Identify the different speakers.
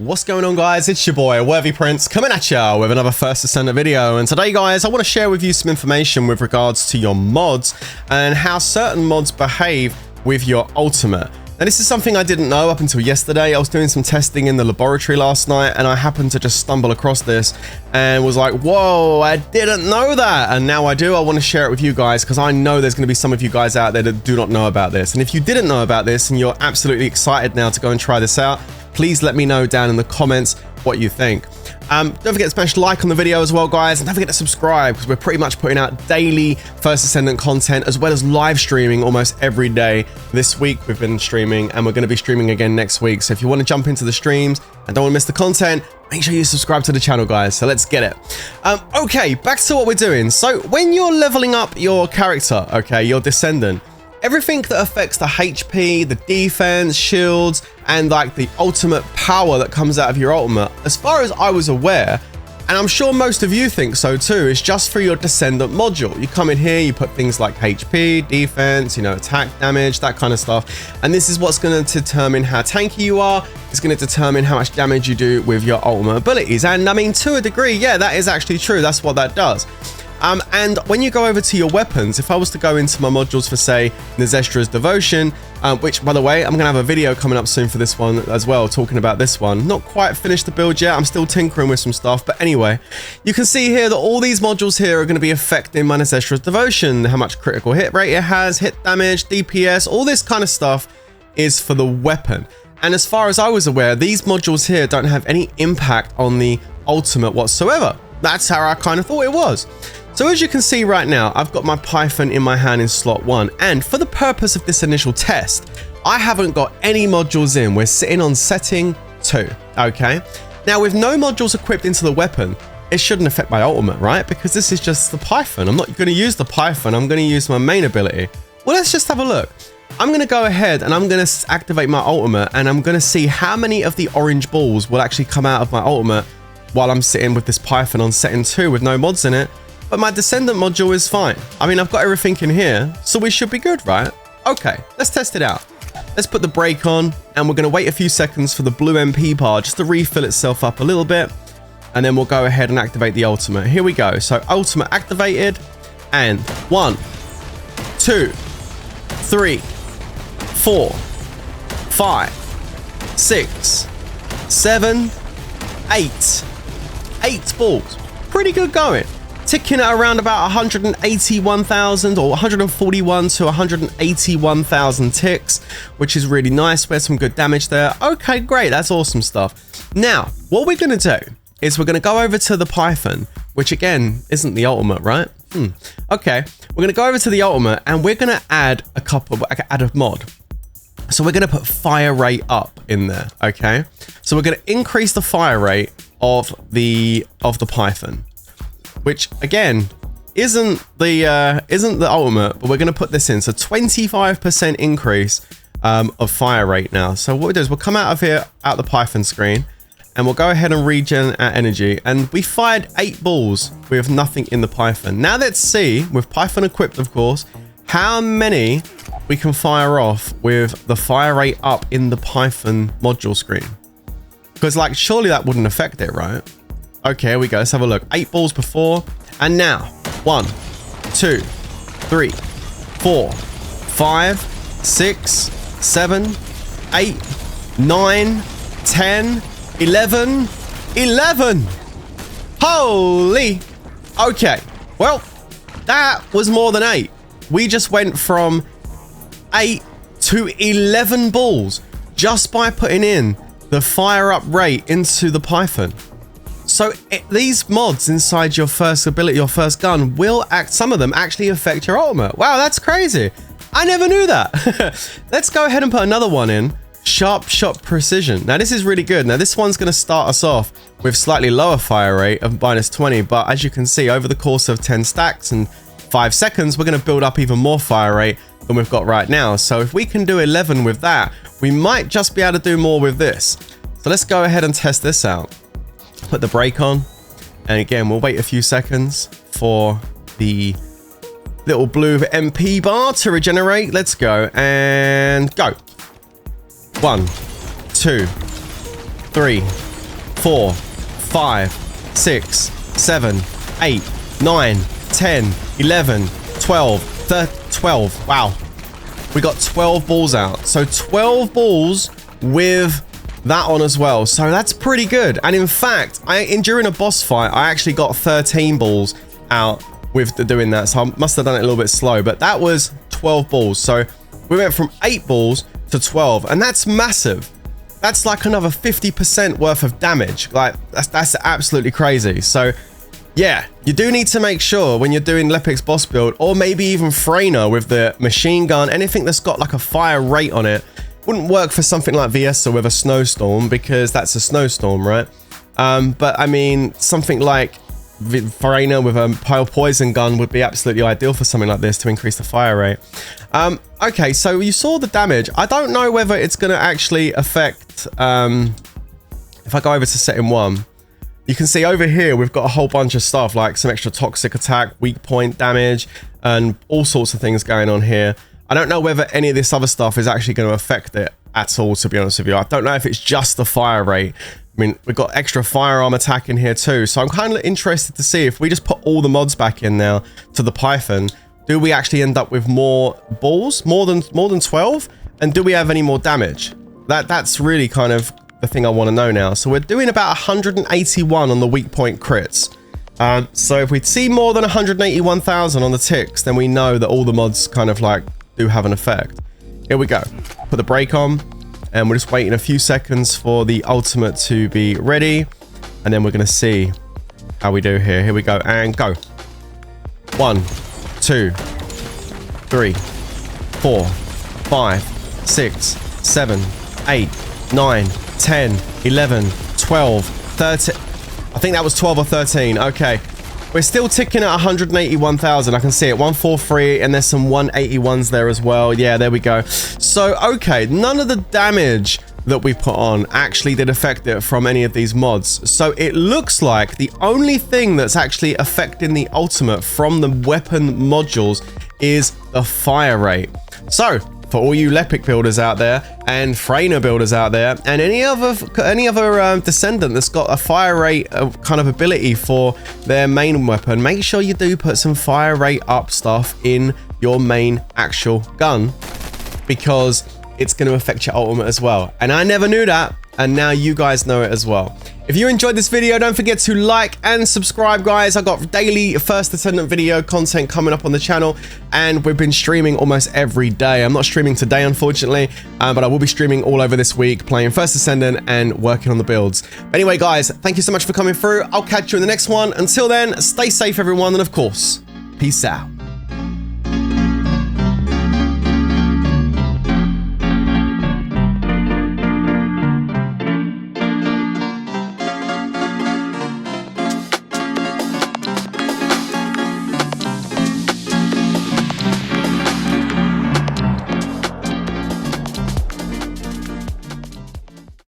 Speaker 1: What's going on, guys? It's your boy Worthy Prince coming at ya with another First Descendant video, and today, guys, I want to share with you some information with regards to your mods and how certain mods behave with your ultimate. Now, this is something I didn't know up until yesterday. I was doing some testing in the laboratory last night and I happened to just stumble across this and was like, whoa, I didn't know that. And now I do. I want to share it with you guys because I know there's going to be some of you guys out there that do not know about this. And if you didn't know about this and you're absolutely excited now to go and try this out, please let me know down in the comments what you think. Don't forget to smash like on the video as well, guys, and don't forget to subscribe because we're pretty much putting out daily First Descendant content as well as live streaming almost every day. This week we've been streaming and we're going to be streaming again next week. So if you want to jump into the streams and don't want to miss the content, make sure you subscribe to the channel, guys. So let's get it. Okay, back to what we're doing. So when you're leveling up your character, okay, your Descendant, everything that affects the HP, the defense, shields, and like the ultimate power that comes out of your ultimate, as far as I was aware, and I'm sure most of you think so too, is just for your Descendant module. You come in here, you put things like HP, defense, you know, attack damage, that kind of stuff. And this is what's going to determine how tanky you are. It's going to determine how much damage you do with your ultimate abilities. And I mean, to a degree, yeah, that is actually true. That's what that does. And when you go over to your weapons, if I was to go into my modules for, say, Nezestra's Devotion, which, by the way, I'm going to have a video coming up soon for this one as well, talking about this one. Not quite finished the build yet. I'm still tinkering with some stuff. But anyway, you can see here that all these modules here are going to be affecting my Nezestra's Devotion. How much critical hit rate it has, hit damage, DPS, all this kind of stuff is for the weapon. And as far as I was aware, these modules here don't have any impact on the ultimate whatsoever. That's how I kind of thought it was. So as you can see right now, I've got my Python in my hand in slot 1, and for the purpose of this initial test, I haven't got any modules in. We're sitting on setting 2, okay? Now with no modules equipped into the weapon, it shouldn't affect my ultimate, right? Because this is just the Python. I'm not going to use the Python, I'm going to use my main ability. Well, let's just have a look. I'm going to go ahead and I'm going to activate my ultimate, and I'm going to see how many of the orange balls will actually come out of my ultimate while I'm sitting with this Python on setting 2 with no mods in it. But my Descendant module is fine. I mean, I've got everything in here, so we should be good, right? Okay, let's test it out. Let's put the brake on, and we're going to wait a few seconds for the blue MP bar just to refill itself up a little bit, and then we'll go ahead and activate the ultimate. Here we go. So ultimate activated, and 1, 2, 3, 4, 5, 6, 7, 8. 8 balls. Pretty good going. Ticking at around about 181,000 or 141 to 181,000 ticks, which is really nice. We had some good damage there. Okay, great. That's awesome stuff. Now, what we're going to do is we're going to go over to the Python, which again, isn't the ultimate, right? Okay, we're going to go over to the ultimate and we're going to add a mod. So we're going to put fire rate up in there, okay? So we're going to increase the fire rate of the Python, which again isn't the ultimate, but we're going to put this in. So 25% increase of fire rate now. So what we do is we'll come out of here, out the Python screen, and we'll go ahead and regen our energy. And we fired 8 balls with nothing in the Python. Now let's see, with Python equipped, of course, how many we can fire off with the fire rate up in the Python module screen. Because like, surely that wouldn't affect it, right? Okay, here we go. Let's have a look. 8 balls before. And now 1, 2, 3, 4, 5, 6, 7, 8, 9, 10, 11. 11. Holy. Okay. Well, that was more than 8. We just went from 8 to 11 balls just by putting in the fire up rate into the Python. So these mods inside your first ability, your first gun, will some of them actually affect your ultimate. Wow, that's crazy. I never knew that. Let's go ahead and put another one in. Sharp shot precision. Now this is really good. Now this one's going to start us off with slightly lower fire rate of -20, but as you can see, over the course of 10 stacks and 5 seconds, we're going to build up even more fire rate than we've got right now. So if we can do 11 with that, we might just be able to do more with this. So let's go ahead and test this out. Put the brake on, and again, we'll wait a few seconds for the little blue MP bar to regenerate. Let's go, and go. 1, 2, 3, 4, 5, 6, 7, 8, 9, 10, 11, 12, 13, 12. Wow. We got 12 balls out. So 12 balls with that on as well. So that's pretty good. And in fact, during a boss fight, I actually got 13 balls out with doing that. So I must have done it a little bit slow, but that was 12 balls. So we went from 8 balls to 12, and that's massive. That's like another 50% worth of damage. Like that's absolutely crazy. So yeah, you do need to make sure when you're doing Lepic's boss build, or maybe even Freyna with the machine gun, anything that's got like a fire rate on it, wouldn't work for something like Viessa with a snowstorm, because that's a snowstorm, right? But I mean, something like Freyna with a poison gun would be absolutely ideal for something like this to increase the fire rate. Okay, so you saw the damage. I don't know whether it's going to actually affect, if I go over to setting 1, you can see over here, we've got a whole bunch of stuff like some extra toxic attack, weak point damage, and all sorts of things going on here. I don't know whether any of this other stuff is actually going to affect it at all, to be honest with you. I don't know if it's just the fire rate. I mean, we've got extra firearm attack in here too. So I'm kind of interested to see if we just put all the mods back in now to the Python, do we actually end up with more balls, more than 12? And do we have any more damage? That's really kind of the thing I want to know now. So we're doing about 181 on the weak point crits. So if we see more than 181,000 on the ticks, then we know that all the mods kind of like do have an effect. Here we go. Put the brake on, and we're just waiting a few seconds for the ultimate to be ready, and then we're going to see how we do here. Here we go, and go. 1, 2, 3, 4, 5, 6, 7, 8, 9, 10, 11, 12, 13. I think that was 12 or 13. Okay. We're still ticking at 181,000. I can see it. 143, and there's some 181s there as well. Yeah, there we go. So, okay, none of the damage that we put on actually did affect it from any of these mods. So it looks like the only thing that's actually affecting the ultimate from the weapon modules is the fire rate. So for all you Lepic builders out there and Freyna builders out there, and any other Descendant that's got a fire rate kind of ability for their main weapon, make sure you do put some fire rate up stuff in your main actual gun, because it's going to affect your ultimate as well. And I never knew that, and now you guys know it as well. If you enjoyed this video, don't forget to like and subscribe, guys. I've got daily First Descendant video content coming up on the channel, and we've been streaming almost every day. I'm not streaming today, unfortunately, but I will be streaming all over this week, playing First Descendant and working on the builds. Anyway, guys, thank you so much for coming through. I'll catch you in the next one. Until then, stay safe, everyone, and of course, peace out.